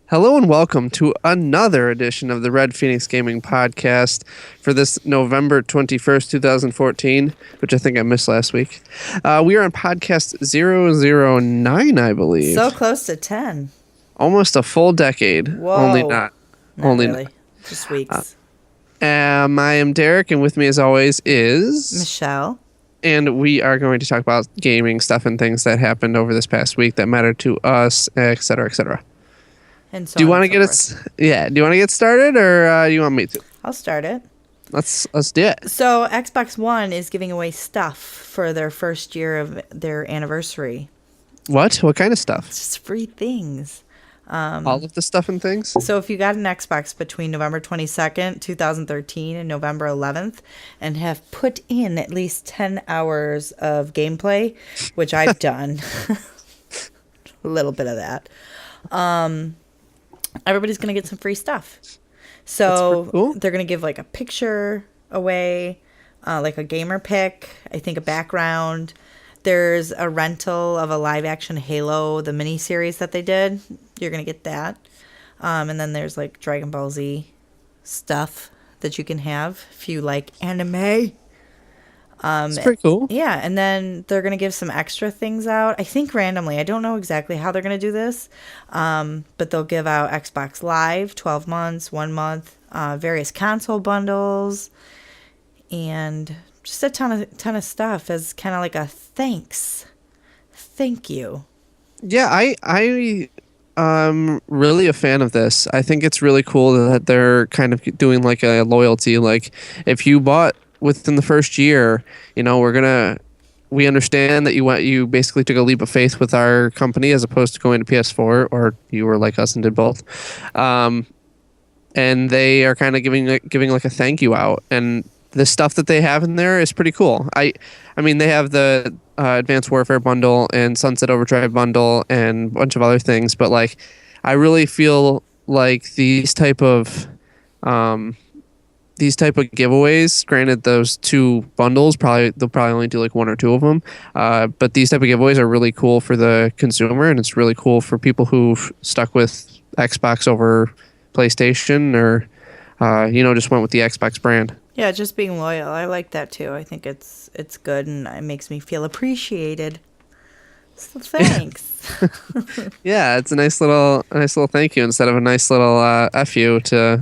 Hello and welcome to another edition of the Red Phoenix Gaming Podcast for this November 21st, 2014, which I think I missed last week. We are on podcast 009, I believe. So close to 10. Almost a full decade. Whoa. Only not. Not Only really. Just weeks. I am Derek, and with me as always is... Michele. And we are going to talk about gaming stuff and things that happened over this past week that mattered to us, etc., etc. And so Do you want to get us? Yeah. Do you want to get started, or do you want me to? I'll start it. Let's do it. So Xbox One is giving away stuff for their first year of their anniversary. What? What kind of stuff? It's just free things. All of the stuff and things? So if you got an Xbox between November 22nd, 2013 and November 11th and have put in at least 10 hours of gameplay, which I've done, a little bit of that, everybody's going to get some free stuff. So cool. They're going to give like a picture away, like a gamer pick, I think a background. There's a rental of a live action Halo, the mini series that they did. You're going to get that. And then there's like Dragon Ball Z stuff that you can have if you like anime. It's pretty cool. Yeah, and then they're going to give some extra things out. I think randomly. I don't know exactly how they're going to do this. But they'll give out Xbox Live, 12 months, 1 month, various console bundles, and just a ton of stuff as kind of like a thanks. Thank you. Yeah, I really a fan of this. I think it's really cool that they're kind of doing like a loyalty. Like if you bought within the first year, we understand that you basically took a leap of faith with our company as opposed to going to PS4, or you were like us and did both. And they are kind of giving like a thank you out, and the stuff that they have in there is pretty cool. I mean, they have the Advanced Warfare bundle and Sunset Overdrive bundle and a bunch of other things, but like I really feel like these type of giveaways, granted those two bundles they'll probably only do like one or two of them, but these type of giveaways are really cool for the consumer, and it's really cool for people who've stuck with Xbox over PlayStation, or just went with the Xbox brand. Yeah, just being loyal. I like that too. I think it's good, and it makes me feel appreciated. So thanks. Yeah, it's a nice little thank you instead of a nice little F you to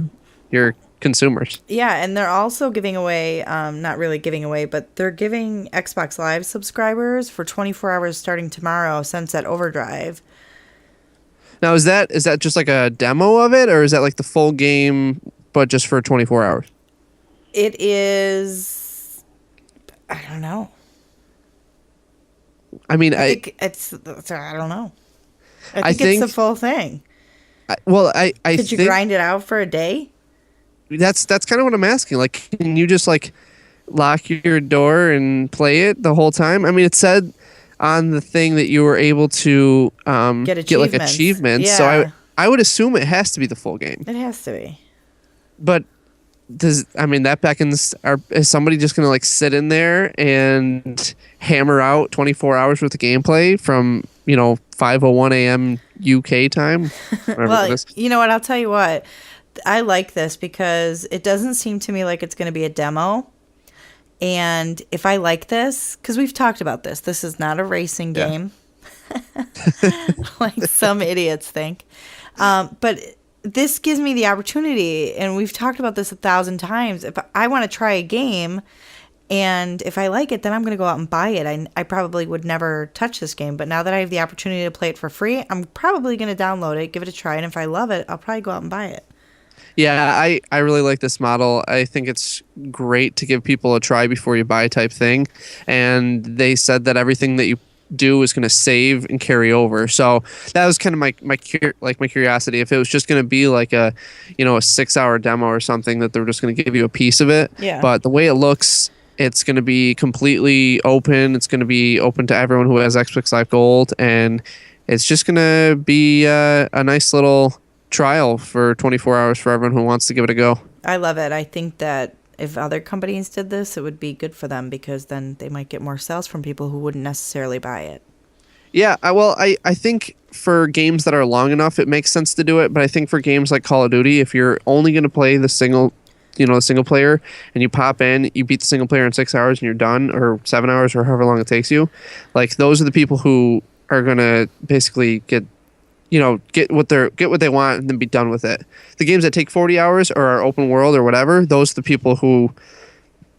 your consumers. Yeah, and they're also giving away, not really giving away, but they're giving Xbox Live subscribers for 24 hours starting tomorrow, Sunset Overdrive. Now, is that just like a demo of it, or is that like the full game but just for 24 hours? It is, I don't know. I mean, I think I don't know. I think it's the full thing. Could you grind it out for a day? That's kind of what I'm asking. Like, can you just like lock your door and play it the whole time? I mean, it said on the thing that you were able to get like achievements. Yeah. So I would assume it has to be the full game. It has to be. But that beckons, is somebody just going to like sit in there and hammer out 24 hours worth of gameplay from, 5:01 a.m. UK time? Well, you know what? I'll tell you what. I like this because it doesn't seem to me like it's going to be a demo. And if I like this, because we've talked about this is not a racing game. Like some idiots think. But this gives me the opportunity, and we've talked about this 1,000 times. If I want to try a game, and if I like it, then I'm going to go out and buy it. I probably would never touch this game, but now that I have the opportunity to play it for free, I'm probably going to download it, give it a try, and if I love it, I'll probably go out and buy it. Yeah, I really like this model. I think it's great to give people a try before you buy type thing. And they said that everything that you do is going to save and carry over. So that was kind of my curiosity. If it was just going to be like a 6-hour demo or something, that they're just going to give you a piece of it. Yeah. But the way it looks, it's going to be completely open. It's going to be open to everyone who has Xbox Live Gold, and it's just going to be a nice little trial for 24 hours for everyone who wants to give it a go. I love it. I think that if other companies did this, it would be good for them, because then they might get more sales from people who wouldn't necessarily buy it. Yeah, I think for games that are long enough, it makes sense to do it. But I think for games like Call of Duty, if you're only going to play the single player, and you pop in, you beat the single player in 6 hours, and you're done, or 7 hours, or however long it takes you. Like those are the people who are going to basically get what they want and then be done with it. The games that take 40 hours or are open world or whatever, those are the people who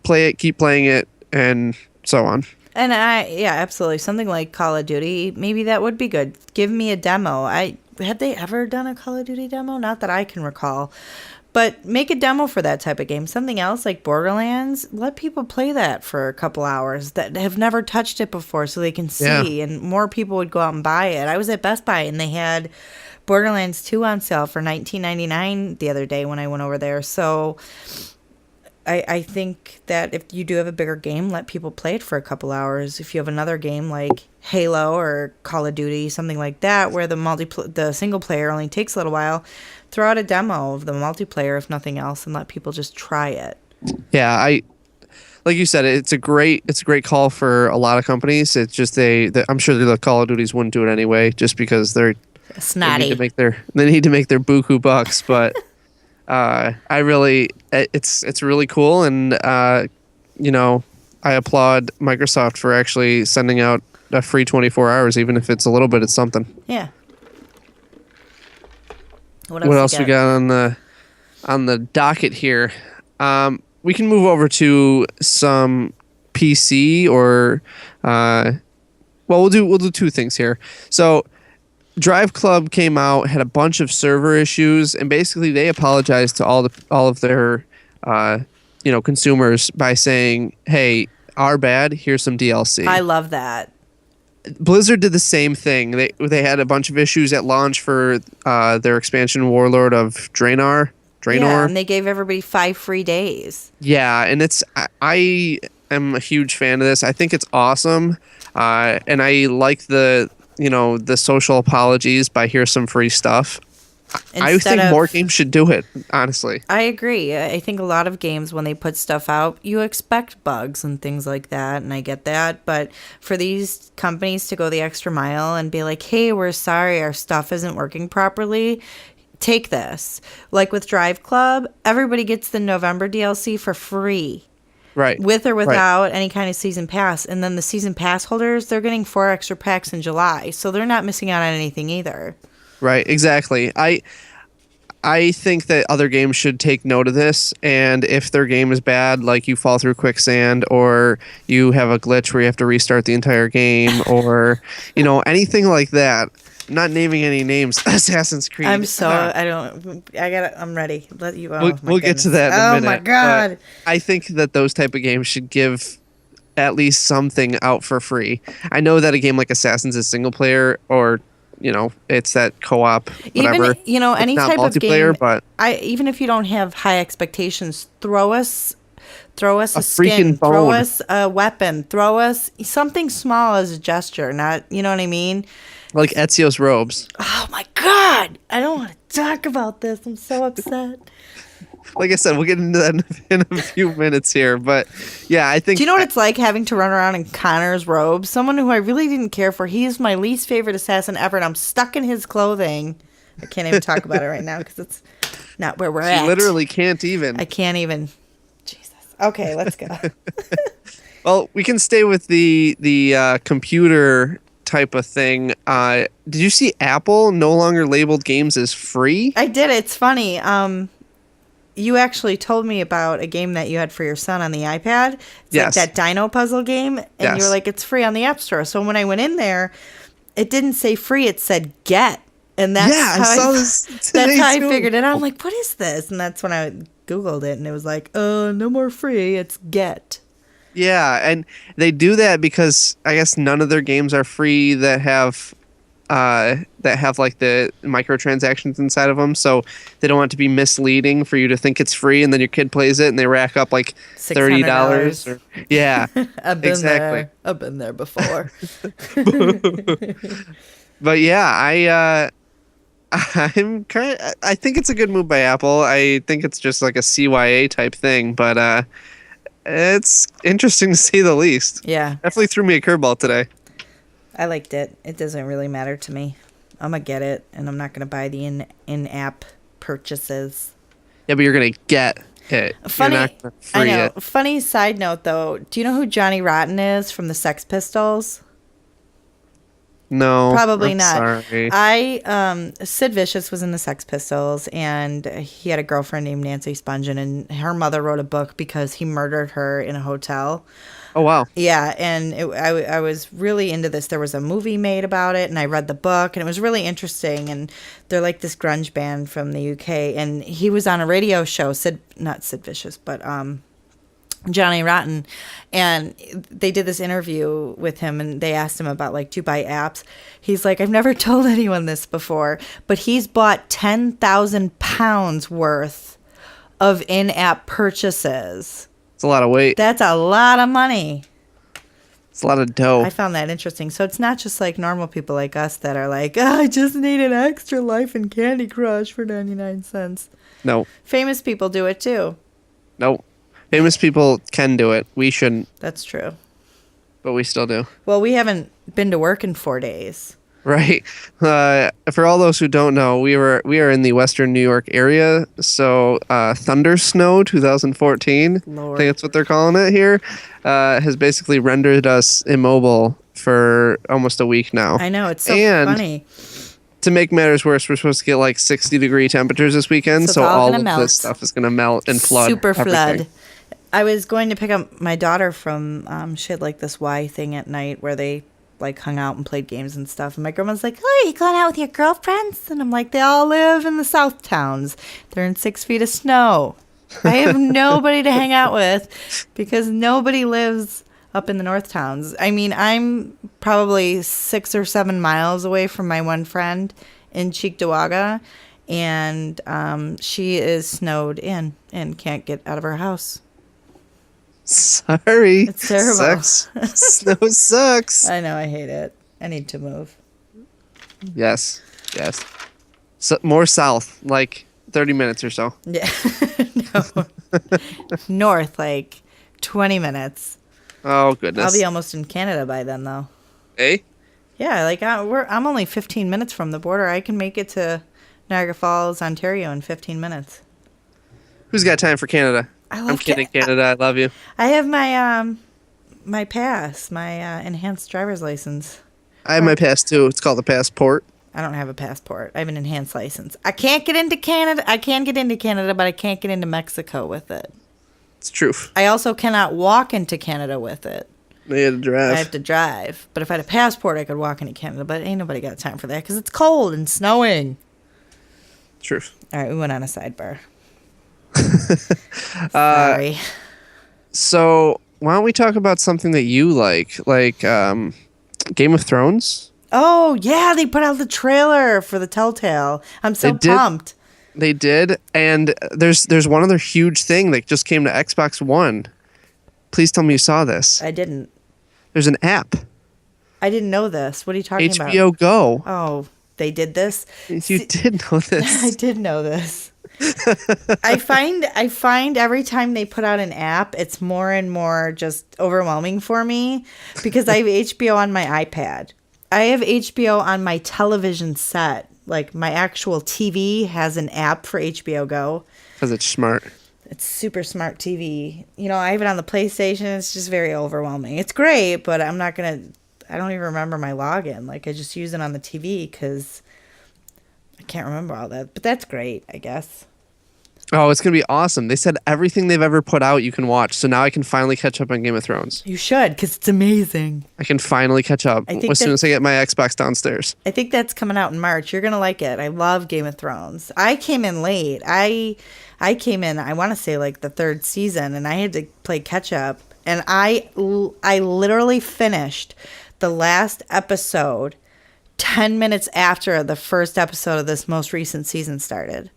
play it, keep playing it, and so on. And yeah, absolutely. Something like Call of Duty, maybe that would be good. Give me a demo. Had they ever done a Call of Duty demo? Not that I can recall. But make a demo for that type of game. Something else like Borderlands, let people play that for a couple hours that have never touched it before so they can Yeah. see, and more people would go out and buy it. I was at Best Buy and they had Borderlands 2 on sale for $19.99 the other day when I went over there. So I think that if you do have a bigger game, let people play it for a couple hours. If you have another game like Halo or Call of Duty, something like that, where the single player only takes a little while, throw out a demo of the multiplayer, if nothing else, and let people just try it. Yeah, I like you said, it's a great call for a lot of companies. It's just I'm sure the Call of Duties wouldn't do it anyway, just because Snotty. they need to make their buku bucks. But it's really cool, and I applaud Microsoft for actually sending out a free 24 hours, even if it's a little bit. It's something. Yeah. What What else else you we got? got on the docket here? We can move over to some PC or we'll do two things here. So Drive Club came out, had a bunch of server issues, and basically they apologized to all of their consumers by saying, "Hey, our bad. Here's some DLC." I love that. Blizzard did the same thing. They had a bunch of issues at launch for their expansion Warlord of Draenor. Yeah, Draenor. and they gave everybody 5 free days. Yeah, and I am a huge fan of this. I think it's awesome, and I like the social apologies by here's some free stuff. I Instead think more of games should do it. Honestly, I agree. I think a lot of games, when they put stuff out, you expect bugs and things like that, and I get that. But for these companies to go the extra mile and be like, hey, we're sorry, our stuff isn't working properly, take this. Like with Drive Club, everybody gets the November DLC for free, right? with or Right. without any kind of season pass. And then the season pass holders, they're getting 4 extra packs in July, so they're not missing out on anything either. Right, exactly. I think that other games should take note of this, and if their game is bad, like you fall through quicksand, or you have a glitch where you have to restart the entire game, or anything like that. I'm not naming any names. Assassin's Creed. I'm ready. Let you. Oh, We'll get to that in a Oh minute. my but god. I think that those type of games should give at least something out for free. I know that a game like Assassin's is single player, or it's that co-op, whatever. Even It's any not type of multiplayer, game. but Even if you don't have high expectations, throw us a a skin, freaking throw phone. us a weapon, throw us something small as a gesture. Not, you know what I mean? Like Ezio's robes. Oh my god! I don't want to talk about this. I'm so upset. Like I said, we'll get into that in a few minutes here. But yeah, I think. Do you know what it's like having to run around in Connor's robes? Someone who I really didn't care for. He is my least favorite assassin ever, and I'm stuck in his clothing. I can't even talk about it right now because it's not where we're She at. literally can't even. I can't even. Jesus. Okay, let's go. Well, we can stay with the computer type of thing. Did you see Apple no longer labeled games as free? I did. It's funny. You actually told me about a game that you had for your son on the iPad. It's Yes. like that Dino puzzle game, and you Yes. were like, it's free on the App Store. So when I went in there, it didn't say free; it said get, and that's Yeah, I how saw this that's today, how I too. figured it out. I'm like, what is this? And that's when I Googled it, and it was like, no more free. It's get. Yeah, and they do that because I guess none of their games are free that have like the microtransactions inside of them, so they don't want it to be misleading for you to think it's free, and then your kid plays it and they rack up like $30. Yeah, I've been exactly. there. I've been there before. But yeah, I think it's a good move by Apple. I think it's just like a CYA type thing, but it's interesting to say the least. Yeah. Definitely threw me a curveball today. I liked it. It doesn't really matter to me. I'm gonna get it, and I'm not gonna buy the in-app purchases. Yeah, but you're gonna get it. You're not Funny, gonna I free know. it. Funny side note, though. Do you know who Johnny Rotten is from the Sex Pistols? No, Probably I'm not. sorry. Sid Vicious was in the Sex Pistols, and he had a girlfriend named Nancy Spungen, and her mother wrote a book because he murdered her in a hotel. Oh wow. Yeah, and I was really into this. There was a movie made about it, and I read the book, and it was really interesting. And they're like this grunge band from the UK, and he was on a radio show. Not Sid Vicious, but Johnny Rotten, and they did this interview with him, and they asked him about like, do you buy apps? He's like, I've never told anyone this before, but he's bought £10,000 worth of in-app purchases. It's a lot of weight. That's a lot of money. It's a lot of dough. I found that interesting. So it's not just like normal people like us that are like, oh, I just need an extra life in Candy Crush for 99 cents. No. Famous people do it too. No. Famous people can do it. We shouldn't, That's true. but we still do. Well, we haven't been to work in 4 days. Right. For all those who don't know, we are in the Western New York area. So Thunder Snow 2014, Lord. I think that's what they're calling it here, has basically rendered us immobile for almost a week now. I know, it's so And funny. to make matters worse, we're supposed to get like 60-degree temperatures this weekend. So So it's all all gonna of melt. this stuff is going to melt and flood. Super flood. everything. I was going to pick up my daughter from, she had like this Y thing at night where they like hung out and played games and stuff. And my grandma's like, oh, are you going out with your girlfriends? And I'm like, they all live in the South Towns. They're in 6 feet of snow. I have nobody to hang out with because nobody lives up in the North Towns. I mean, I'm probably 6 or 7 miles away from my one friend in Cheektowaga, and she is snowed in and can't get out of her house. Sorry. It's terrible. Sucks. Snow sucks. I know, I hate it. I need to move. Yes. Yes. So, more south, like 30 minutes or so. Yeah. No. North, like 20 minutes. Oh, goodness. I'll be almost in Canada by then, though. Hey? Yeah, like I'm only 15 minutes from the border. I can make it to Niagara Falls, Ontario in 15 minutes. Who's got time for Canada? I'm kidding, Canada. I love you. I have my my pass, my enhanced driver's license. I have my pass, too. It's called the passport. I don't have a passport. I have an enhanced license. I can't get into Canada. I can get into Canada, but I can't get into Mexico with it. It's truth. I also cannot walk into Canada with it. You had to drive. I have to drive. But if I had a passport, I could walk into Canada. But ain't nobody got time for that because it's cold and snowing. Truth. All right, we went on a sidebar. Sorry. So, why don't we talk about something that you like Game of Thrones? Oh, yeah, they put out the trailer for the Telltale. I'm so They did. pumped. They did, and there's one other huge thing that just came to Xbox One. Please tell me you saw this. I didn't. There's an app, I didn't know this. What are you talking about? HBO Go. Oh, they did this? You did know I this. did know this. I find every time they put out an app, it's more and more just overwhelming for me because I have HBO on my iPad. I have HBO on my television set. Like my actual TV has an app for HBO Go. Because it's smart. It's super smart TV. You know, I have it on the PlayStation. It's just very overwhelming. It's great, but I don't even remember my login. Like I just use it on the TV because I can't remember all that. But that's great, I guess. Oh, it's going to be awesome. They said everything they've ever put out you can watch. So now I can finally catch up on Game of Thrones. You should, because it's amazing. I can finally catch up I think as soon as I get my Xbox downstairs. I think that's coming out in March. You're going to like it. I love Game of Thrones. I came in late. I came in, I want to say, like the 3rd season, and I had to play catch up. And I literally finished the last episode 10 minutes after the first episode of this most recent season started.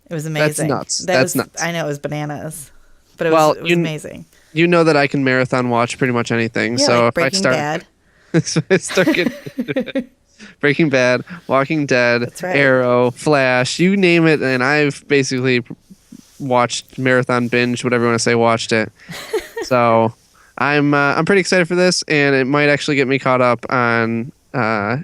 It was amazing. That's nuts. I know, it was bananas. But it Well, was amazing. You know that I can marathon watch pretty much anything. Yeah, so like if I Breaking start, Bad. so I start getting Breaking Bad, Walking Dead, That's right. Arrow, Flash, you name it, and I've basically watched marathon binge, whatever you want to say, watched it. So I'm pretty excited for this, and it might actually get me caught up on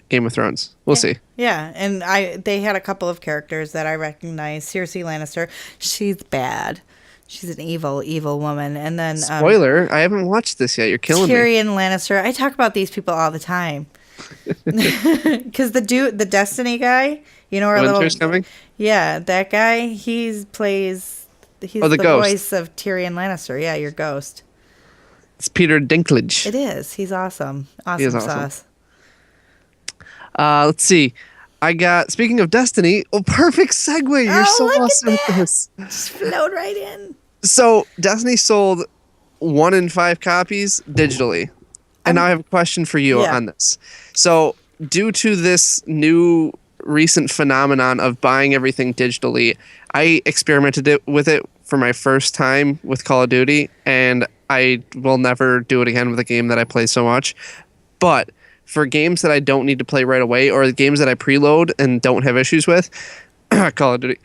Game of Thrones. We'll Yeah. see. Yeah, and they had a couple of characters that I recognize. Cersei Lannister, she's bad. She's an evil, evil woman. And then Spoiler: I haven't watched this yet. You're killing me. Tyrion Lannister. I talk about these people all the time. Because the Destiny guy, our Winter's little, coming. yeah, that guy, Oh, he's the the ghost. voice of Tyrion Lannister. Yeah, your ghost. It's Peter Dinklage. It is. He's awesome. He is Awesome awesome. sauce. Let's see. I got, speaking of Destiny, perfect segue. You're Oh, so look awesome at at that! this. Just flowed right in. So, Destiny sold 1 in 5 copies digitally. And now I have a question for you Yeah. on this. So, due to this new recent phenomenon of buying everything digitally, I experimented with it for my first time with Call of Duty, and I will never do it again with a game that I play so much. But for games that I don't need to play right away, or the games that I preload and don't have issues with, Call of Duty,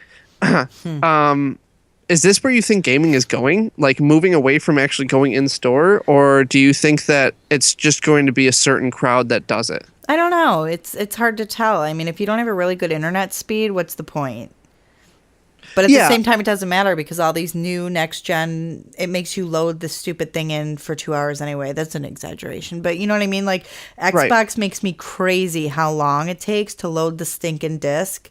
is this where you think gaming is going? Like moving away from actually going in store, or do you think that it's just going to be a certain crowd that does it? I don't know. It's hard to tell. I mean, if you don't have a really good internet speed, what's the point? But at the Yeah, same time, it doesn't matter because all these new next gen, it makes you load the stupid thing in for 2 hours anyway. That's an exaggeration, but you know what I mean? Like right. Xbox makes me crazy how long it takes to load the stinking disc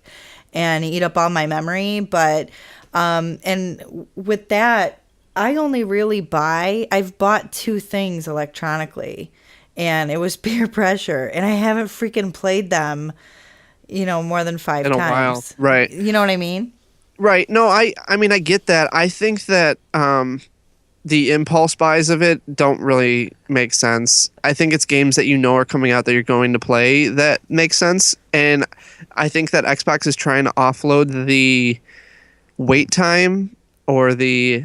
and eat up all my memory. But and with that, I only really I've bought 2 things electronically, and it was peer pressure, and I haven't freaking played them, more than 5 In a while, times. right? You know what I mean? Right. No, I mean, I get that. I think that the impulse buys of it don't really make sense. I think it's games that you know are coming out that you're going to play that make sense. And I think that Xbox is trying to offload the wait time or the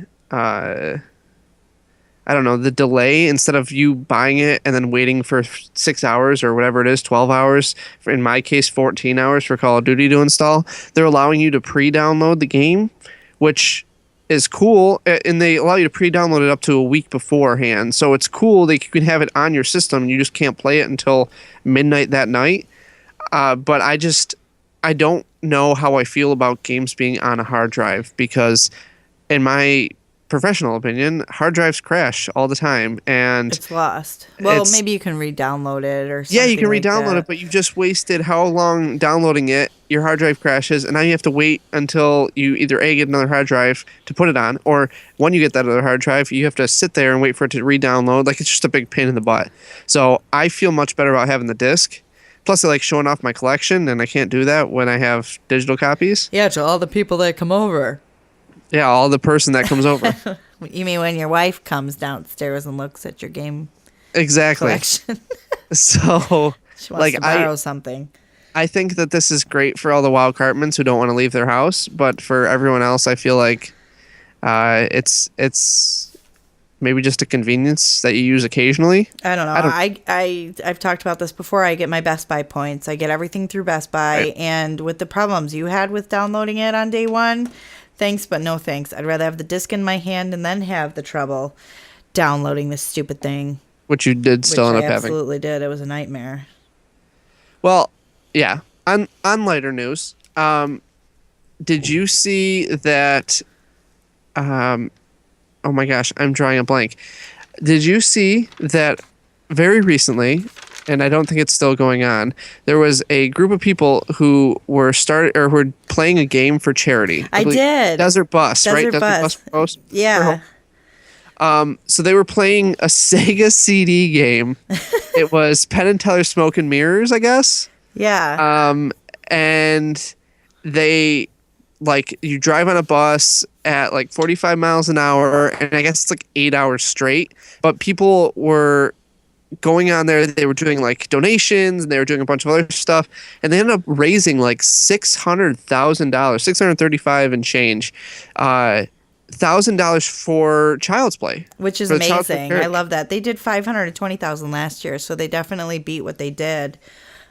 I don't know, the delay instead of you buying it and then waiting for 6 hours or whatever it is, 12 hours, in my case, 14 hours for Call of Duty to install. They're allowing you to pre-download the game, which is cool. And they allow you to pre-download it up to a week beforehand. So it's cool that you can have it on your system and you just can't play it until midnight that night. But I don't know how I feel about games being on a hard drive because in my professional opinion, hard drives crash all the time, and It's lost. Well, it's, maybe you can re-download it or something. yeah, you can like re-download that. it, but you just wasted how long downloading it. Your hard drive crashes, and now you have to wait until you either get another hard drive to put it on, or when you get that other hard drive, you have to sit there and wait for it to re-download. Like it's just a big pain in the butt. So I feel much better about having the disc. Plus, I like showing off my collection, and I can't do that when I have digital copies. Yeah, to all the people that come over. Yeah, all the person that comes over. You mean when your wife comes downstairs and looks at your game Exactly. collection? So, She wants like to borrow something. I think that this is great for all the wild cartmans who don't want to leave their house, but for everyone else, I feel like it's maybe just a convenience that you use occasionally. I don't know. I've talked about this before. I get my Best Buy points. I get everything through Best Buy, Right. and with the problems you had with downloading it on day one, thanks but no thanks. I'd rather have the disc in my hand and then have the trouble downloading this stupid thing. Which you did still Which end I up having. absolutely did. It was a nightmare. Well, yeah. On lighter news, did you see that? Oh my gosh, I'm drawing a blank. Did you see that very recently? And I don't think it's still going on. There was a group of people who were were playing a game for charity. I believe- did. Desert Bus, right? Desert Bus. Post. Yeah. So they were playing a Sega CD game. It was Penn and Teller Smoke and Mirrors, I guess. Yeah. And they you drive on a bus at like 45 miles an hour, and I guess it's like 8 hours straight. But people were going on there. They were doing like donations, and they were doing a bunch of other stuff, and they ended up raising like $600,000, 635 and change, $1,000 for Child's Play, Which is for the Child's Play amazing. charity. I love that. They did 520,000 last year, so they definitely beat what they did.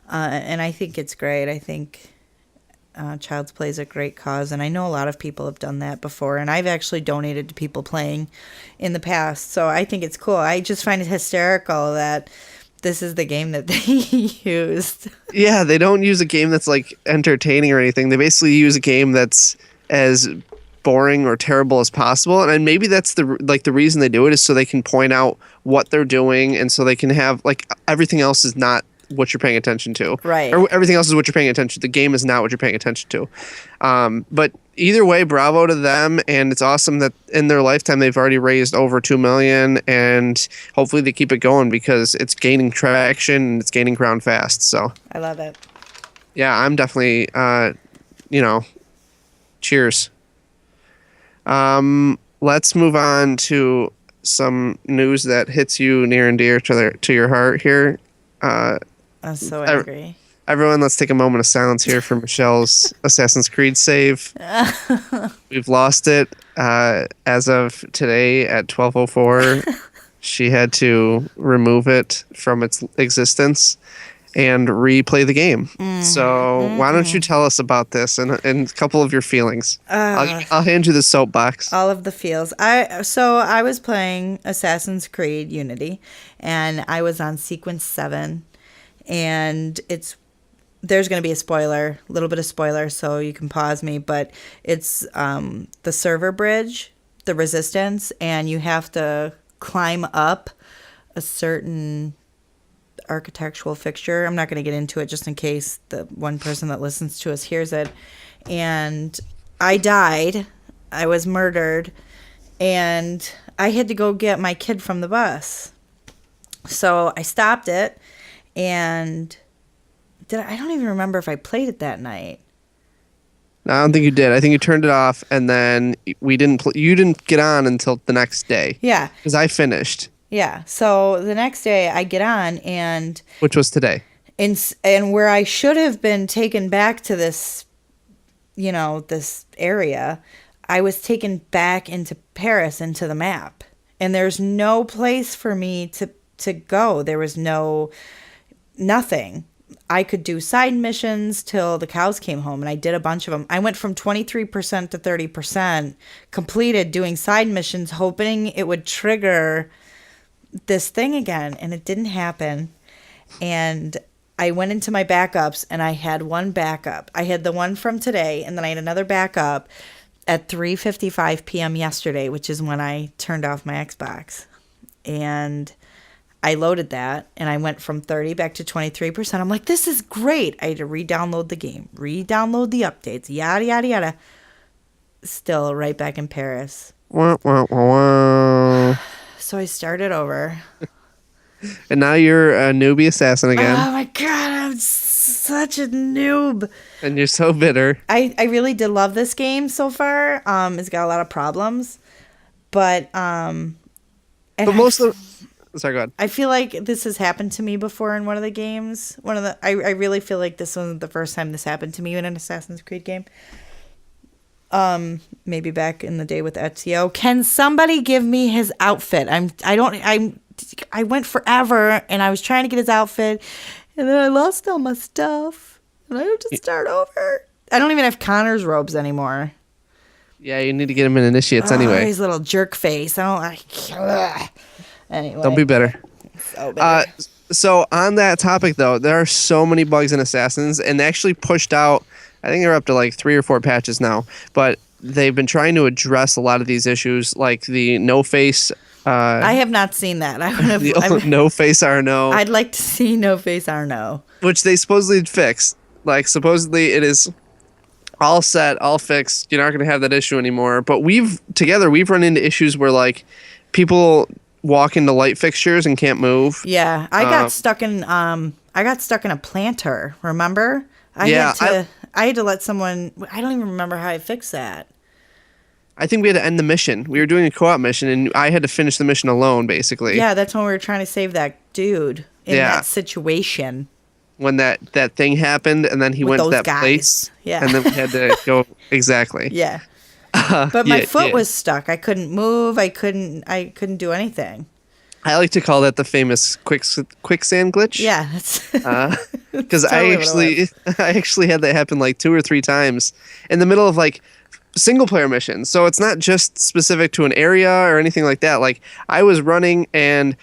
And I think it's great. I think Child's Play is a great cause, and I know a lot of people have done that before, and I've actually donated to people playing in the past, so I think it's cool. I just find it hysterical that this is the game that they used. Yeah, they don't use a game that's like entertaining or anything. They basically use a game that's as boring or terrible as possible. And then maybe that's the reason they do it is so they can point out what they're doing, and so they can have like everything else is not what you're paying attention to. Right. Or everything else is what you're paying attention to. The game is not what you're paying attention to. But either way, bravo to them, and it's awesome that in their lifetime they've already raised over 2 million, and hopefully they keep it going because it's gaining traction and it's gaining ground fast. So I love it. yeah, I'm definitely cheers. Let's move on to some news that hits you near and dear to your heart here. I'm so angry. Everyone, let's take a moment of silence here for Michelle's Assassin's Creed save. We've lost it as of today at 12:04. She had to remove it from its existence and replay the game. So why don't you tell us about this and a couple of your feelings? I'll hand you the soapbox. All of the feels. I was playing Assassin's Creed Unity, and I was on sequence 7, and there's going to be a little bit of spoiler, so you can pause me, but it's the server bridge, the resistance, and you have to climb up a certain architectural fixture. I'm not going to get into it just in case the one person that listens to us hears it. And I died. I was murdered, and I had to go get my kid from the bus. So I stopped it, and I don't even remember if I played it that night. No, I don't think you did. I think you turned it off, and then you didn't get on until the next day. Yeah. Because I finished. Yeah. So the next day I get on, and which was today. And where I should have been taken back to this, this area, I was taken back into Paris, into the map. And there's no place for me to go. There was nothing. I could do side missions till the cows came home, and I did a bunch of them. I went from 23% to 30% completed doing side missions, hoping it would trigger this thing again, and it didn't happen. And I went into my backups, and I had one backup. I had the one from today, and then I had another backup at 3:55 p.m. yesterday, which is when I turned off my Xbox. And I loaded that, and I went from 30 back to 23%. I'm like, this is great. I had to re-download the game, re-download the updates, yada, yada, yada. Still right back in Paris. Wah, wah, wah, wah. So I started over. And now you're a newbie assassin again. Oh my God, I'm such a noob. And you're so bitter. I really did love this game so far. It's got a lot of problems. But sorry, go ahead. I feel like this has happened to me before in one of the games. I really feel like this wasn't the first time this happened to me in an Assassin's Creed game. Maybe back in the day with Ezio. Can somebody give me his outfit? I went forever, and I was trying to get his outfit, and then I lost all my stuff, and I have to start over. I don't even have Connor's robes anymore. Yeah, you need to get him in initiates anyway. His little jerk face. Anyway. Don't be bitter. So bitter. So on that topic, though, there are so many bugs in Assassins, and they actually pushed out, I think they're up to like 3 or 4 patches now, but they've been trying to address a lot of these issues, like the no-face. I have not seen that. No-face Arno. I'd like to see no-face Arno. Which they supposedly fixed. Like, supposedly it is all set, all fixed. You're not going to have that issue anymore. But we've run into issues where, like, people walk into light fixtures and can't move. Yeah, I got stuck in a planter, remember? I had to let someone. I don't even remember how I fixed that. I think we had to end the mission. We were doing a co-op mission, and I had to finish the mission alone, basically. Yeah, that's when we were trying to save that dude in that situation. When that thing happened, and then he went to that place. Yeah. And then we had to go. Exactly. Yeah. But my foot was stuck. I couldn't move. I couldn't do anything. I like to call that the famous quicksand glitch. Yeah, that's, Because that's totally what it was. I actually had that happen like 2 or 3 times in the middle of like single player missions. So it's not just specific to an area or anything like that. Like I was running and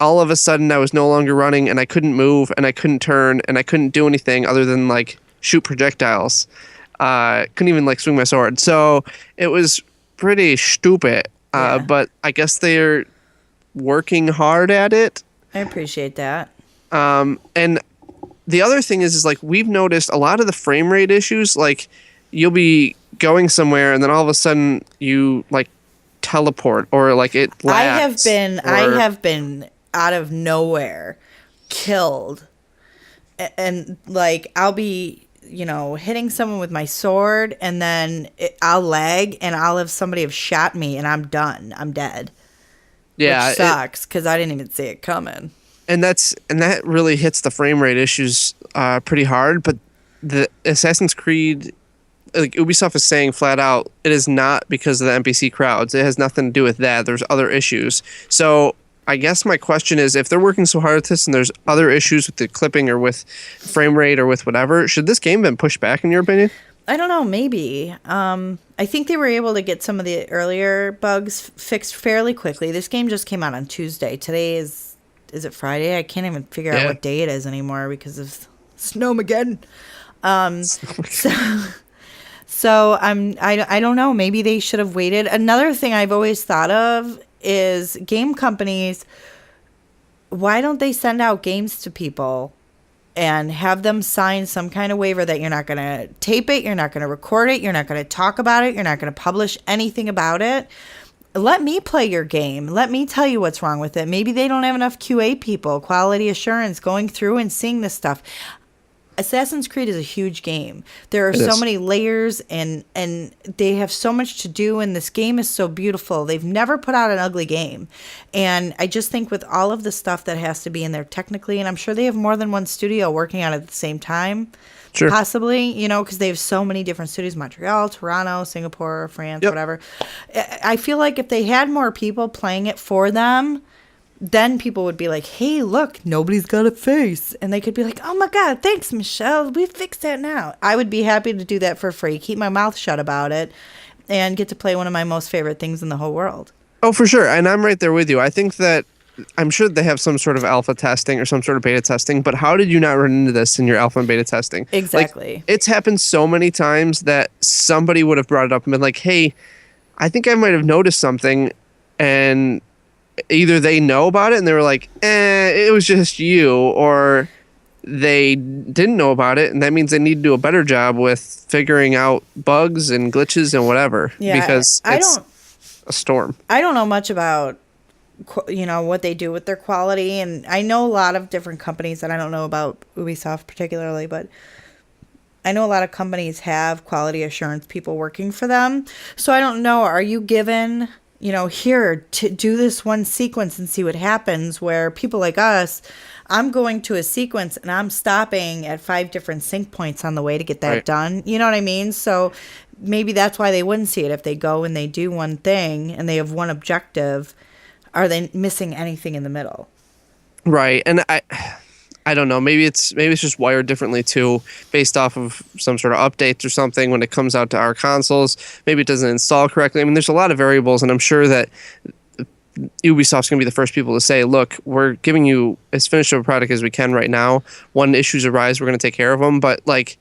all of a sudden I was no longer running and I couldn't move and I couldn't turn and I couldn't do anything other than like shoot projectiles. Couldn't even like swing my sword. So it was pretty stupid. Yeah, But I guess they're working hard at it. I appreciate that. And the other thing is like we've noticed a lot of the frame rate issues. Like you'll be going somewhere and then all of a sudden you like teleport or like it lags I or have been out of nowhere killed, and like I'll be, hitting someone with my sword, and then I'll lag, and I'll have somebody have shot me, and I'm done. I'm dead, which yeah sucks because I didn't even see it coming. that really hits the frame rate issues pretty hard. But the Assassin's Creed, like Ubisoft is saying flat out, it is not because of the NPC crowds. It has nothing to do with that. There's other issues. So I guess my question is, if they're working so hard at this and there's other issues with the clipping or with frame rate or with whatever, should this game been pushed back in your opinion? I don't know, maybe. I think they were able to get some of the earlier bugs fixed fairly quickly. This game just came out on Tuesday. Today is it Friday? I can't even figure out Yeah. what day it is anymore because of Snowmageddon. So I don't know. Maybe they should have waited. Another thing I've always thought of is game companies. Why don't they send out games to people and have them sign some kind of waiver that you're not going to tape it, you're not going to record it, you're not going to talk about it, you're not going to publish anything about it. Let me play your game. Let me tell you what's wrong with it. Maybe they don't have enough QA people, quality assurance, going through and seeing this stuff. Assassin's Creed is a huge game. There are It so is. many layers, and they have so much to do, and this game is so beautiful. They've never put out an ugly game. And I just think with all of the stuff that has to be in there technically, and I'm sure they have more than one studio working on it at the same time, Sure. possibly, because they have so many different studios: Montreal, Toronto, Singapore, France, Yep. whatever. I feel like if they had more people playing it for them, then people would be like, hey, look, nobody's got a face. And they could be like, oh my God, thanks, Michelle. We fixed that now. I would be happy to do that for free, keep my mouth shut about it, and get to play one of my most favorite things in the whole world. Oh, for sure. And I'm right there with you. I think that I'm sure they have some sort of alpha testing or some sort of beta testing, but how did you not run into this in your alpha and beta testing? Exactly. Like, it's happened so many times that somebody would have brought it up and been like, hey, I think I might have noticed something. And either they know about it and they were like, it was just you, or they didn't know about it. And that means they need to do a better job with figuring out bugs and glitches and whatever, Yeah, because I it's don't a storm. I don't know much about what they do with their quality, and I know a lot of different companies that I don't know about Ubisoft particularly, but I know a lot of companies have quality assurance people working for them. So I don't know, are you given, here to do this one sequence and see what happens, where people like us, I'm going to a sequence and I'm stopping at 5 different sync points on the way to get that Right. done. You know what I mean? So maybe that's why they wouldn't see it. If they go and they do one thing and they have one objective, are they missing anything in the middle? Right. And I don't know. Maybe it's just wired differently too, based off of some sort of updates or something when it comes out to our consoles. Maybe it doesn't install correctly. I mean, there's a lot of variables, and I'm sure that Ubisoft's going to be the first people to say, look, we're giving you as finished of a product as we can right now. When issues arise, we're going to take care of them. But like,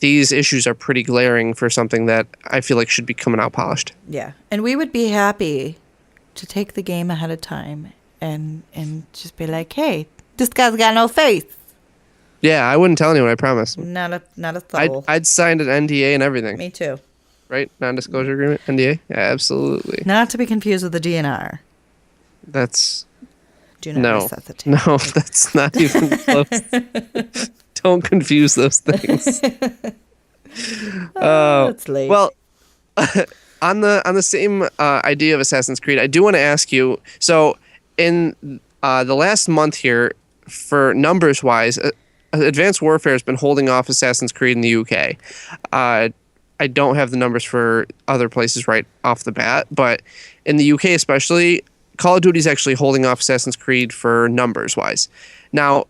these issues are pretty glaring for something that I feel like should be coming out polished. Yeah. And we would be happy to take the game ahead of time and just be like, hey, this guy's got no face. Yeah, I wouldn't tell anyone, I promise. Not a I'd, soul. I'd signed an NDA and everything. Me too. Right? Non-disclosure agreement? NDA? Yeah, absolutely. Not to be confused with the DNR. That's... Do not No. reset the tape. No, that's not even close. Don't confuse those things. It's late. Well, on the same idea of Assassin's Creed, I do want to ask you. So, in the last month here, for numbers wise, Advanced Warfare has been holding off Assassin's Creed in the UK. I don't have the numbers for other places right off the bat, but in the UK especially, Call of Duty is actually holding off Assassin's Creed for numbers wise. Now,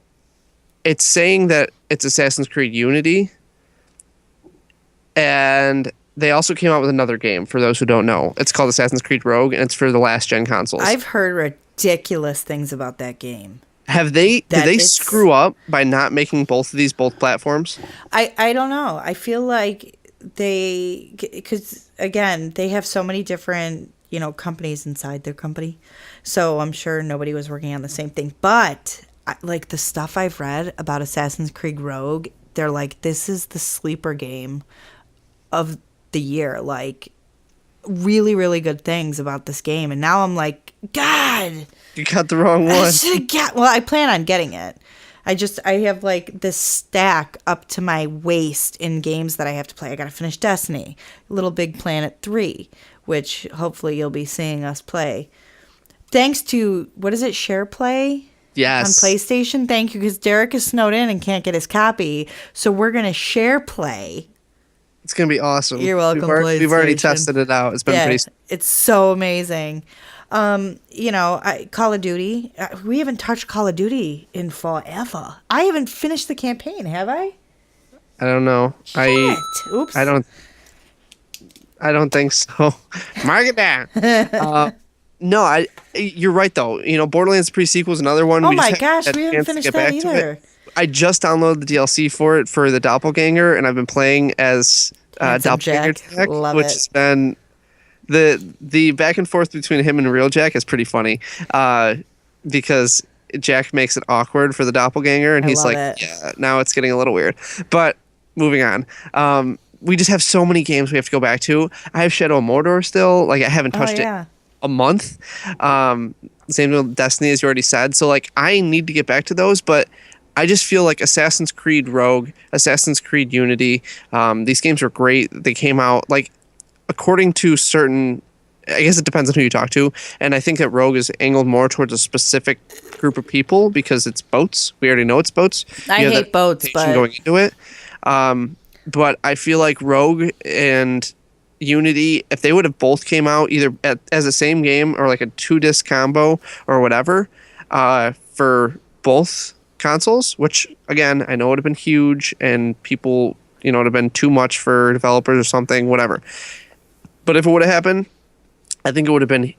it's saying that it's Assassin's Creed Unity, and they also came out with another game, for those who don't know. It's called Assassin's Creed Rogue, and it's for the last gen consoles. I've heard ridiculous things about that game. Did they screw up by not making both of these both platforms? I don't know. I feel like because again, they have so many different, companies inside their company. So I'm sure nobody was working on the same thing. But like the stuff I've read about Assassin's Creed Rogue, they're like, this is the sleeper game of the year. Like, really, really good things about this game. And now I'm like, God, you got the wrong one. Well, I plan on getting it. I have like this stack up to my waist in games that I have to play. I got to finish Destiny, Little Big Planet 3, which hopefully you'll be seeing us play. Thanks to, what is it, Share Play? Yes. On PlayStation. Thank you, because Derek is snowed in and can't get his copy. So we're going to Share Play. It's going to be awesome. You're welcome, We've already tested it out. It's been pretty... It's so amazing. Call of Duty. We haven't touched Call of Duty in forever. I haven't finished the campaign, have I? I don't know. Shit. Oops. I don't think so. Mark it down. No, you're right though. Borderlands pre-sequel is another one. Oh my gosh, we haven't finished that either. I just downloaded the DLC for the Doppelganger, and I've been playing as Doppelganger Jack, which has been the back and forth between him and Real Jack is pretty funny, because Jack makes it awkward for the Doppelganger, and he's like, yeah, now it's getting a little weird. But moving on, we just have so many games we have to go back to. I have Shadow of Mordor still. Like, I haven't touched it a month. Same with Destiny, as you already said. So like, I need to get back to those, but I just feel like Assassin's Creed Rogue, Assassin's Creed Unity, these games were great. They came out, like, according to certain, I guess it depends on who you talk to, and I think that Rogue is angled more towards a specific group of people because it's boats. We already know it's boats. I hate boats, but going into it. But I feel like Rogue and Unity, if they would have both came out either as the same game or like a 2-disc combo or whatever, for both consoles, which again I know would have been huge and people, it would have been too much for developers or something, whatever. But if it would have happened, I think it would have been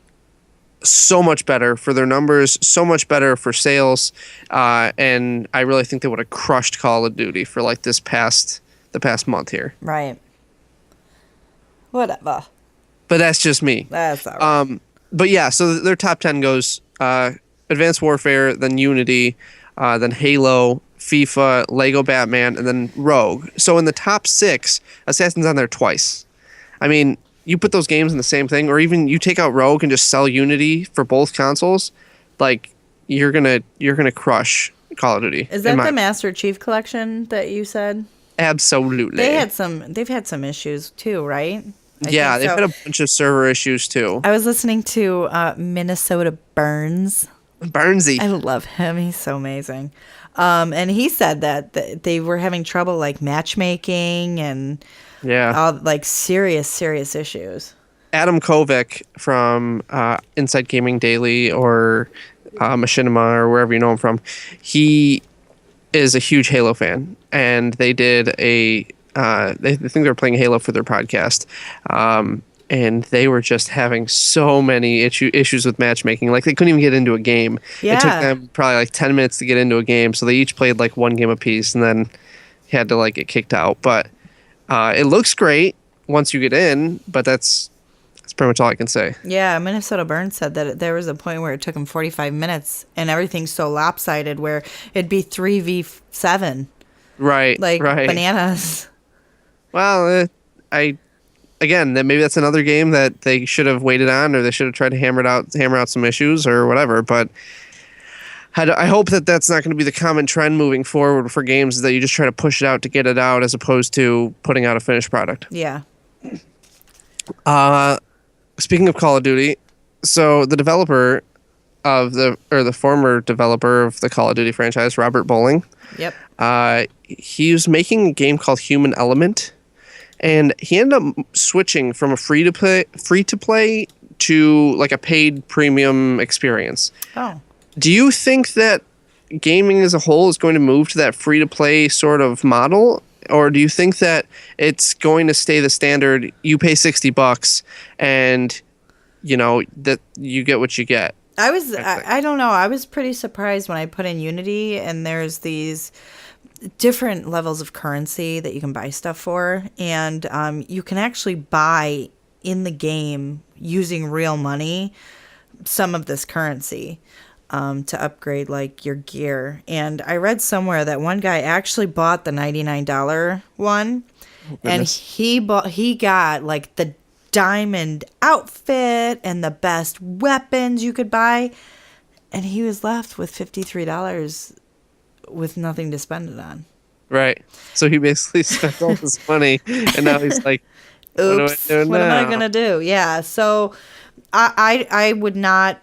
so much better for their numbers, so much better for sales, and I really think they would have crushed Call of Duty for like the past month here. Right. Whatever. But that's just me. That's all right. But yeah, so their top 10 goes Advanced Warfare, then Unity, then Halo, FIFA, Lego Batman, and then Rogue. So in the top 6, Assassin's on there twice. I mean, you put those games in the same thing, or even you take out Rogue and just sell Unity for both consoles, like you're gonna crush Call of Duty. Is that the Master Chief Collection that you said? Absolutely. They've had some issues too, right? They've had a bunch of server issues too. I was listening to Minnesota Burns. Burnsy. I love him. He's so amazing. And he said that they were having trouble like matchmaking and all like serious issues. Adam Kovac from Inside Gaming Daily or Machinima or wherever you know him from, he is a huge Halo fan, and they did they think they were playing Halo for their podcast, and they were just having so many issues with matchmaking. Like, they couldn't even get into a game. Yeah. It took them probably like 10 minutes to get into a game, so they each played like one game apiece, and then had to like get kicked out. But it looks great once you get in, but that's pretty much all I can say. Yeah, Minnesota Burns said that there was a point where it took him 45 minutes, and everything's so lopsided where it'd be 3v7. Right. Like bananas. Well, maybe that's another game that they should have waited on, or they should have tried to hammer out some issues or whatever. But I hope that that's not going to be the common trend moving forward for games, is that you just try to push it out to get it out as opposed to putting out a finished product. Yeah. Speaking of Call of Duty, so the developer the former developer of the Call of Duty franchise, Robert Bowling. Yep. He was making a game called Human Element, and he ended up switching from a free to play to like a paid premium experience. Oh. Do you think that gaming as a whole is going to move to that free to play sort of model? Or do you think that it's going to stay the standard? You pay $60 and that you get what you get. I don't know. I was pretty surprised when I put in Unity and there's these different levels of currency that you can buy stuff for. And you can actually buy in the game using real money some of this currency to upgrade like your gear. And I read somewhere that one guy actually bought the $99 one, and he got like the diamond outfit and the best weapons you could buy, and he was left with $53 with nothing to spend it on. Right. So he basically spent all this money, and now he's like, oops, what am I gonna do? Yeah. So I would not.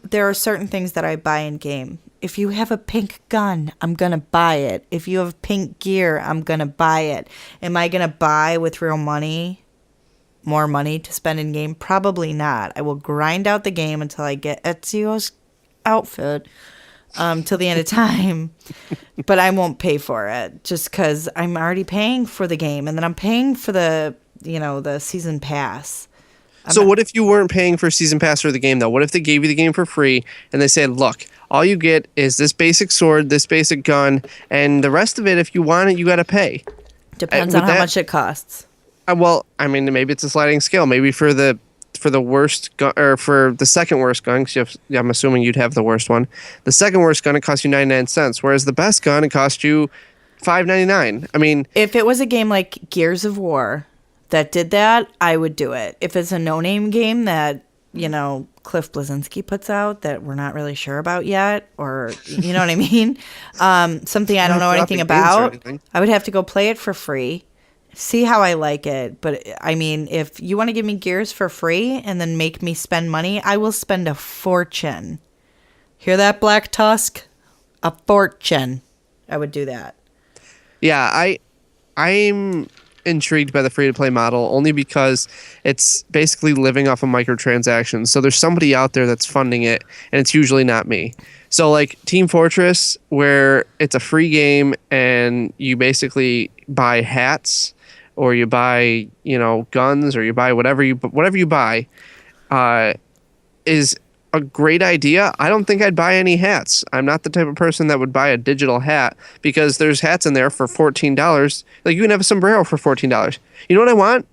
There are certain things that I buy in game. If you have a pink gun, I'm going to buy it. If you have pink gear, I'm going to buy it. Am I going to buy with real money, more money to spend in game? Probably not. I will grind out the game until I get Ezio's outfit till the end of time. But I won't pay for it just because I'm already paying for the game. And then I'm paying for the season pass. So what if you weren't paying for season pass for the game, though? What if they gave you the game for free and they said, look, all you get is this basic sword, this basic gun, and the rest of it, if you want it, you got to pay? Depends on how much it costs. Well, I mean, maybe it's a sliding scale. Maybe for the worst gun, or for the second worst gun, because I'm assuming you'd have the worst one. The second worst gun, it costs you 99 cents, whereas the best gun, it costs you $5.99. I mean, if it was a game like Gears of War that did that, I would do it. If it's a no-name game that, Cliff Bleszinski puts out that we're not really sure about yet, or, you know what I mean? Something I don't know anything about, I would have to go play it for free, see how I like it. But, I mean, if you want to give me Gears for free and then make me spend money, I will spend a fortune. Hear that, Black Tusk? A fortune. I would do that. Yeah, I'm intrigued by the free-to-play model only because it's basically living off of microtransactions. So there's somebody out there that's funding it, and it's usually not me. So like Team Fortress, where it's a free game and you basically buy hats or you buy, guns, or you buy whatever you buy, is a great idea. I don't think I'd buy any hats. I'm not the type of person that would buy a digital hat, because there's hats in there for $14. Like, you can have a sombrero for $14. You know what I want?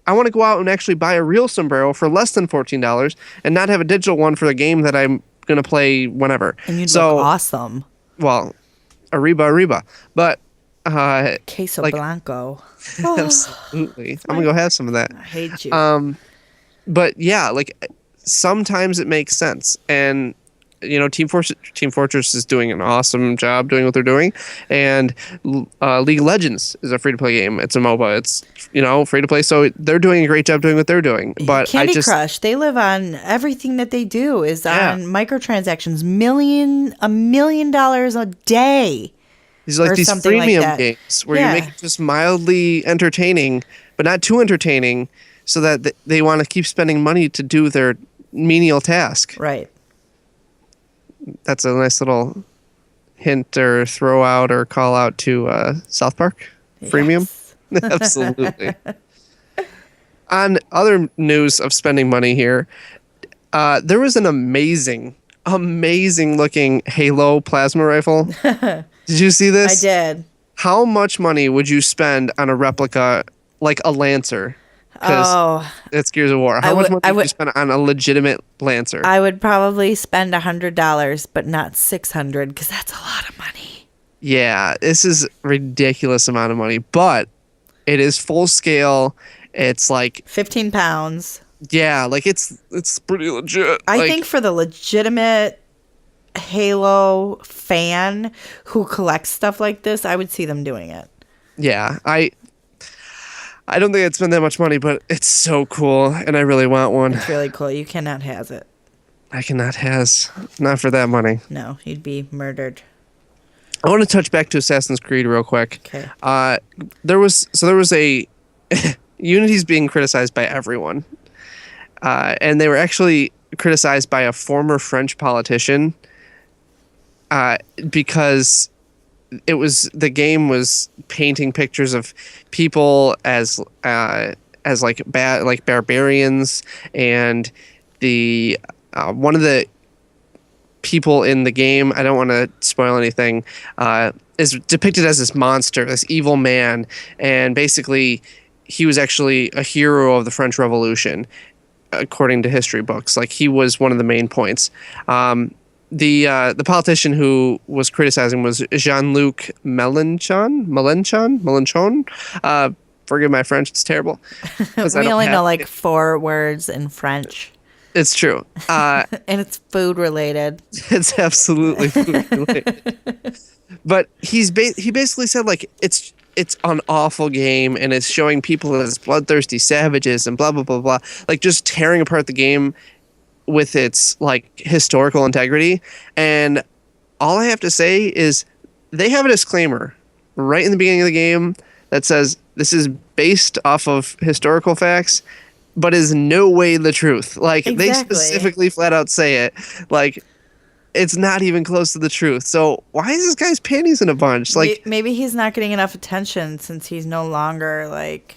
I want to go out and actually buy a real sombrero for less than $14 and not have a digital one for the game that I'm going to play whenever. And you'd look awesome. Well, Arriba. But Queso Blanco. Absolutely. I'm going to go have some of that. I hate you. But yeah, like, sometimes it makes sense, and Team Fortress is doing an awesome job doing what they're doing, and League of Legends is a free-to-play game. It's a MOBA. It's free-to-play, so they're doing a great job doing what they're doing. But Candy Crush, they live on everything that they do is on microtransactions. $1 million a day. These are like these freemium games where you make it just mildly entertaining, but not too entertaining, so that they want to keep spending money to do their menial task. Right. That's a nice little hint or throw out or call out to South Park freemium. Yes. Absolutely. On other news of spending money here, there was an amazing looking Halo plasma rifle. Did you see this? I did. How much money would you spend on a replica like a Lancer? Because it's Gears of War. How much money would you spend on a legitimate Lancer? I would probably spend $100, but not $600, because that's a lot of money. Yeah, this is a ridiculous amount of money, but it is full scale. It's like 15 pounds. Yeah, like it's pretty legit. I think for the legitimate Halo fan who collects stuff like this, I would see them doing it. Yeah, I don't think I'd spend that much money, but it's so cool, and I really want one. It's really cool. You cannot has it. I cannot not for that money. No, you'd be murdered. I want to touch back to Assassin's Creed real quick. Okay. There was a Unity's being criticized by everyone. And they were actually criticized by a former French politician because the game was painting pictures of people as like bad like barbarians, and the one of the people in the game, I don't want to spoil anything, is depicted as this monster, this evil man, and basically he was actually a hero of the French Revolution, according to history books. Like, he was one of the main points. The politician who was criticizing was Jean-Luc Mélenchon. Forgive my French; it's terrible. 'Cause I We don't only have know like it. 4 words in French, It's true. and it's food related. It's absolutely food related. But he basically said, like, it's an awful game, and it's showing people as bloodthirsty savages and blah blah blah blah, like just tearing apart the game with its like historical integrity. And all I have to say is they have a disclaimer right in the beginning of the game that says this is based off of historical facts, but is no way the truth. Like, they Exactly. specifically flat out say it. Like, it's not even close to the truth. So why is this guy's panties in a bunch? Like, Maybe he's not getting enough attention since he's no longer like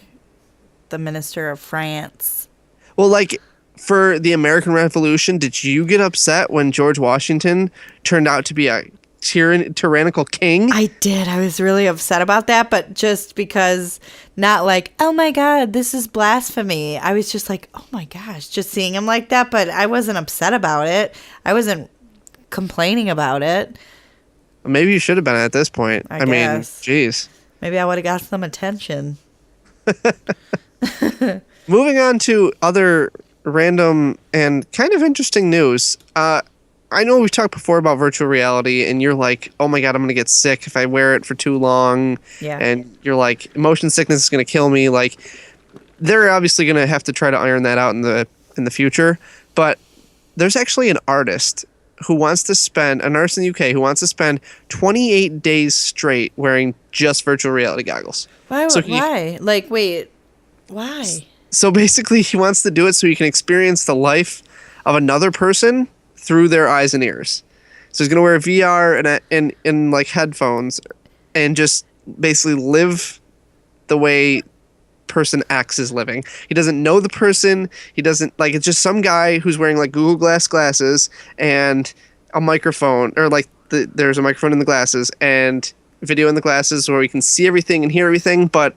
the minister of France. well, like, for the American Revolution, did you get upset when George Washington turned out to be a tyrannical king? I did. I was really upset about that, but just because, not like, oh my God, this is blasphemy. I was just like, oh my gosh, just seeing him like that, but I wasn't upset about it. I wasn't complaining about it. Maybe you should have been at this point. I I mean, guess. geez. Maybe I would have got some attention. Moving on to other random and kind of interesting news. I know we've talked before about virtual reality, and you're like, oh my God, I'm going to get sick if I wear it for too long. Yeah. And you're like, motion sickness is going to kill me. Like, they're obviously going to have to try to iron that out in the future. But there's actually an artist in the UK who wants to spend 28 days straight wearing just virtual reality goggles. Why? So Why? Like, wait, why? So basically, he wants to do it so he can experience the life of another person through their eyes and ears. So he's gonna wear VR and like headphones, and just basically live the way person X is living. He doesn't know the person. He doesn't, like, it's just some guy who's wearing like Google Glass glasses and a microphone, or like there's a microphone in the glasses and video in the glasses where we can see everything and hear everything, but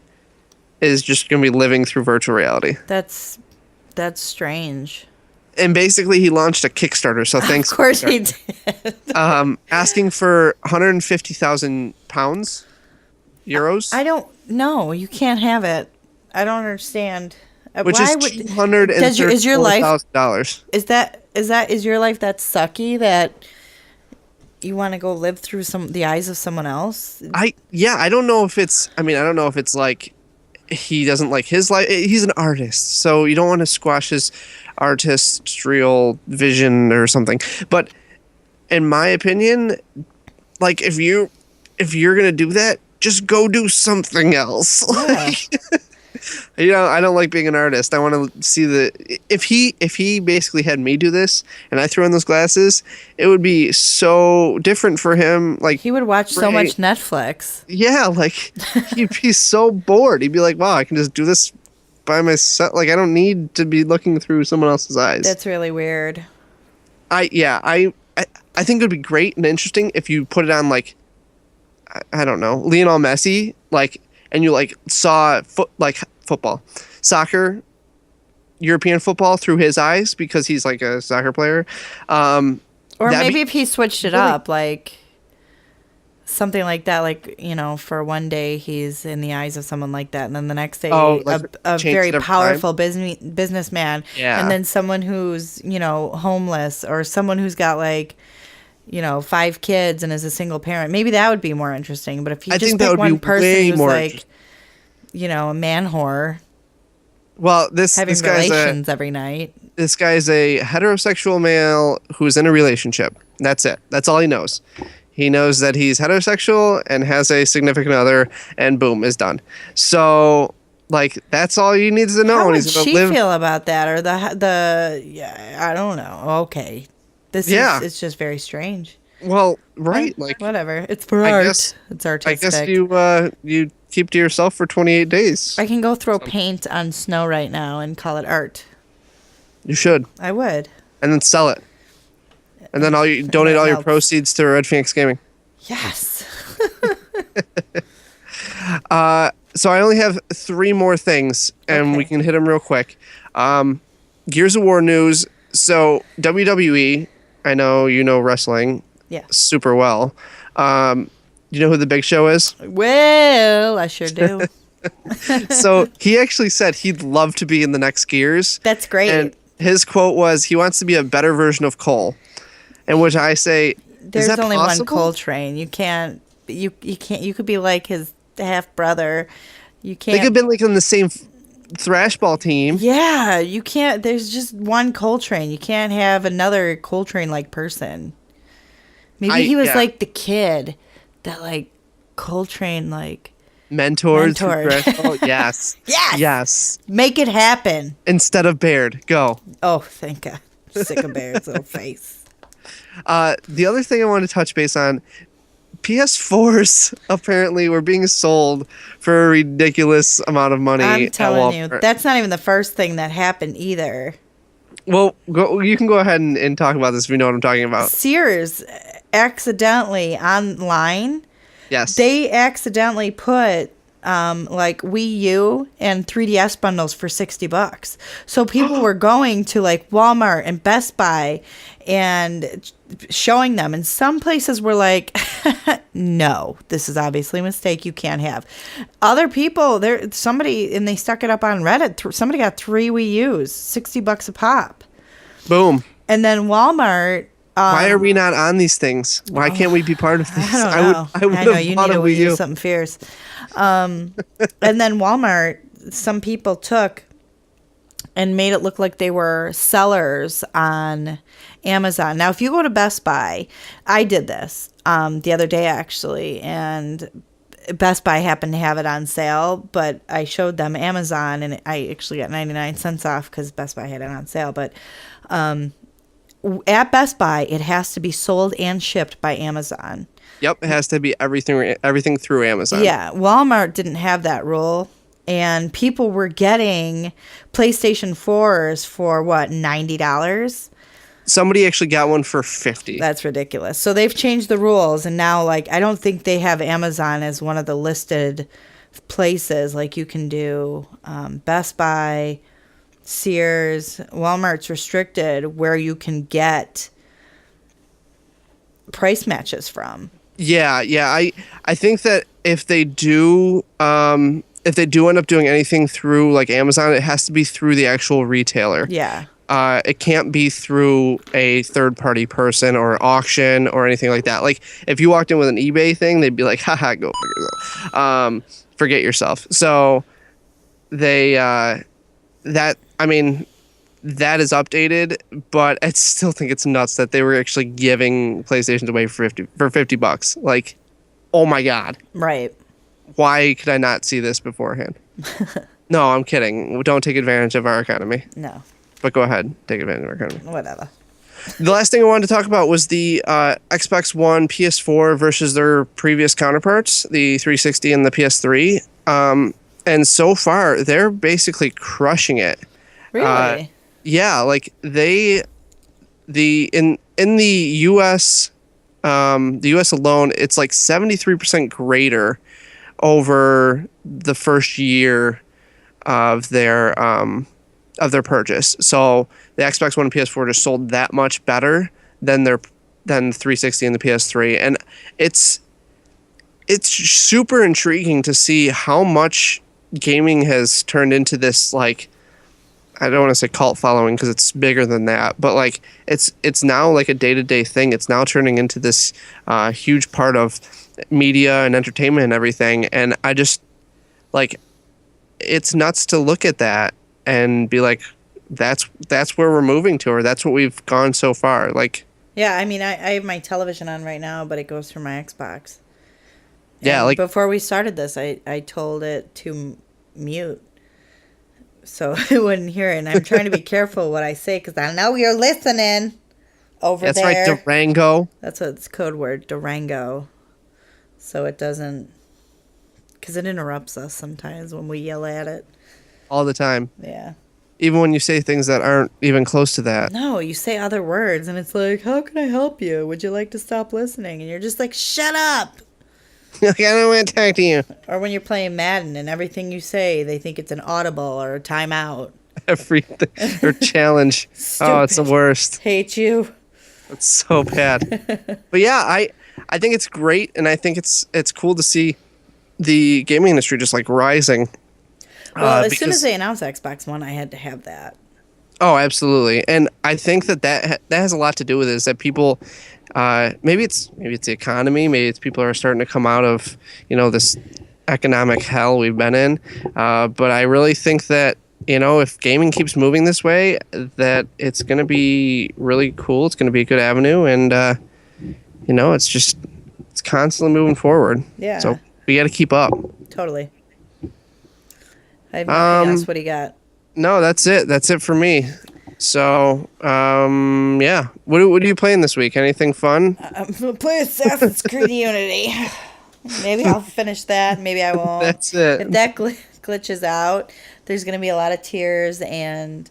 is just going to be living through virtual reality. That's strange. And basically, he launched a Kickstarter. So thanks. Of course he did. Asking for £150,000, euros. I don't know. You can't have it. I don't understand. Which is $234,000. Is your life that sucky that you want to go live through the eyes of someone else? I don't know if it's. I mean, I don't know if it's like he doesn't like his life. He's an artist, so you don't want to squash his artisterial vision or something. But in my opinion, like, if you're gonna do that, just go do something else. Yeah. I don't like being an artist. I want to see if he basically had me do this and I threw on those glasses, it would be so different for him. Like, He would watch so much Netflix. yeah, like, he'd be so bored. He'd be like, wow, I can just do this by myself. Like, I don't need to be looking through someone else's eyes. That's really weird. I think it would be great and interesting if you put it on, like, I don't know, Lionel Messi, like, and you like saw football, soccer, European football through his eyes because he's like a soccer player. Or maybe if he switched it up, like something like that, like, for one day he's in the eyes of someone like that, and then the next day a very powerful businessman, Yeah. and then someone who's homeless, or someone who's got like 5 kids and is a single parent. Maybe that would be more interesting. But if you just pick one person who's like a man whore, well, having this guy's relations every night. This guy's a heterosexual male who's in a relationship. That's it. That's all he knows. He knows that he's heterosexual and has a significant other, and boom, is done. So Like that's all you need to know, How and would he's gonna she live. feel about that? Or yeah, I don't know. Okay. Yeah. It's just very strange. Well, right. Like Whatever. It's for I art. guess It's I guess artistic. you keep to yourself for 28 days. I can go throw So paint on snow right now and call it art. you should, I would. and then sell it, and then all you And then donate it all your melts. proceeds to Red Phoenix Gaming. Yes. So I only have three more things, and we Okay. can hit them real quick. Gears of War news. So WWE, I know you know wrestling Yeah. super well. You know who the Big Show is? Well, I sure do. So he actually said he'd love to be in the next Gears, That's great. and his quote was he wants to be a better version of Cole. In which I say, is There's that only one possible? Coltrane. You can't. You can't. You could be like his half brother. You They can't. could have been like on the same thrash ball team. Yeah, you can't. There's just one Coltrane. You can't have another Coltrane like person. Maybe he was Yeah, like the kid that like Coltrane like mentored through mentored. thrash ball. Yes, Yes! yes. Make it happen. Instead of Baird, go. Oh, thank God. Sick of Bear's little face. The other thing I want to touch base on, PS4s apparently were being sold for a ridiculous amount of money I'm at telling you, Walmart. that's not even the first thing that happened either. Well, you can go ahead and talk about this if you know what I'm talking about. Sears accidentally online, Yes. they accidentally put like Wii U and 3DS bundles for $60. So people were going to like Walmart and Best Buy and showing them, and some places were like, no, this is obviously a mistake, you can't have. Other people there, somebody, and they stuck it up on Reddit, somebody got 3 Wii U's, $60 a pop. Boom. And then Walmart, Why are we not on these things? Why can't we be part of these? I don't know. I would I know have you bought need a a Wii Wii U U. something fierce. And then Walmart, some people took and made it look like they were sellers on Amazon. Now, if you go to Best Buy, I did this the other day actually, and Best Buy happened to have it on sale, but I showed them Amazon, and I actually got 99 cents off because Best Buy had it on sale. But at Best Buy, it has to be sold and shipped by Amazon. Yep, it has to be everything through Amazon. Yeah, Walmart didn't have that rule, and people were getting PlayStation 4s for what, $90? Somebody actually got one for 50. That's ridiculous. So they've changed the rules, and now like I don't think they have Amazon as one of the listed places. Like you can do Best Buy, Sears, Walmart's restricted where you can get price matches from. Yeah. I think that if they do end up doing anything through like Amazon, it has to be through the actual retailer. Yeah. It can't be through a third party person or auction or anything like that. Like if you walked in with an eBay thing, they'd be like, haha, go fuck yourself. Forget yourself. So they that is updated, but I still think it's nuts that they were actually giving PlayStations away for $50. Like, oh my God. Right. Why could I not see this beforehand? No, I'm kidding. Don't take advantage of our economy. No. But go ahead, take advantage of our economy. Whatever. The last thing I wanted to talk about was the Xbox One, PS4 versus their previous counterparts, the 360 and the PS3. And so far, they're basically crushing it. Really? Yeah, like in the US, the US alone, it's like 73% greater over the first year of their purchase. So the Xbox One and PS4 just sold that much better than the 360 and the PS3, and it's super intriguing to see how much gaming has turned into this, like, I don't want to say cult following because it's bigger than that, but like it's now like a day-to-day thing. It's now turning into this huge part of media and entertainment and everything, and I just like, it's nuts to look at that and be like, that's where we're moving to, or that's what we've gone so far. Like, Yeah, I mean, I have my television on right now, but it goes through my Xbox. yeah, And like before we started this, I told it to mute. so I wouldn't hear it. And I'm trying to be careful what I say because I know you're listening over That's right, there. Durango. That's what it's code word, Durango. So it doesn't, because it interrupts us sometimes when we yell at it. All the time. Yeah. Even when you say things that aren't even close to that. No, you say other words and it's like, how can I help you? Would you like to stop listening? And you're just like, shut up. Like, I don't want to talk to you. Or when you're playing Madden and everything you say, they think it's an audible or a timeout. Everything. Or challenge. Oh, it's the worst. Hate you. It's so bad. But yeah, I think it's great, and I think it's cool to see the gaming industry just like rising. Well, as soon as they announced Xbox One, I had to have that. Oh, absolutely. And I think that has a lot to do with it, is that people, maybe it's the economy, maybe it's people are starting to come out of, this economic hell we've been in. But I really think that, if gaming keeps moving this way, that it's going to be really cool. It's going to be a good avenue. And, it's constantly moving forward. Yeah. So we got to keep up. Totally. I have nothing else. What do you got? No, that's it. That's it for me. So, yeah. What are you playing this week? Anything fun? I'm going to play Assassin's Creed Unity. Maybe I'll finish that. Maybe I won't. That's it. If that glitches out, there's going to be a lot of tears and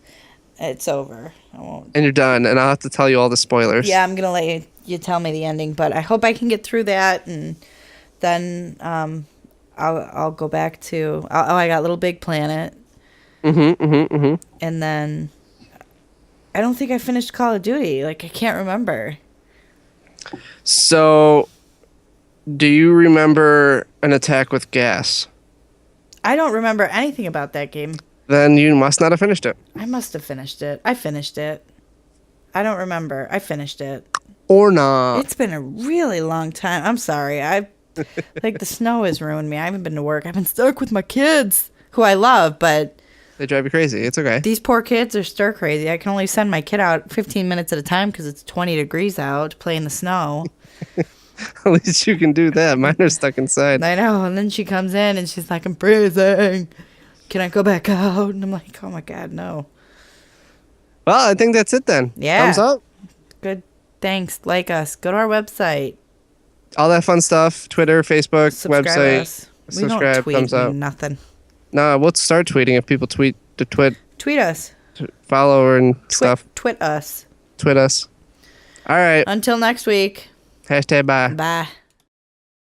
it's over. I won't. And you're done. And I'll have to tell you all the spoilers. Yeah, I'm going to let you tell me the ending. But I hope I can get through that. And then I'll go back to... I got Little Big Planet. And then I don't think I finished Call of Duty. Like, I can't remember. So, do you remember An Attack with Gas? I don't remember anything about that game. Then you must not have finished it. I must have finished it. I finished it. I don't remember. I finished it. Or not. It's been a really long time. I'm sorry. Like, the snow has ruined me. I haven't been to work. I've been stuck with my kids, who I love, but... They drive you crazy. It's okay. These poor kids are stir crazy. I can only send my kid out 15 minutes at a time because it's 20 degrees out to play in the snow. At least you can do that. Mine are stuck inside. I know. And then she comes in and she's like, I'm freezing. Can I go back out? And I'm like, oh my God, no. Well, I think that's it then. Yeah. Thumbs up. Good. Thanks. Like us. Go to our website. All that fun stuff. Twitter, Facebook, Subscribe website. us. We Subscribe, don't tweet thumbs up. nothing. No, we'll start tweeting if people tweet to Tweet us. follow and stuff. Twit us. Tweet us. All right. Until next week. Hashtag bye. Bye.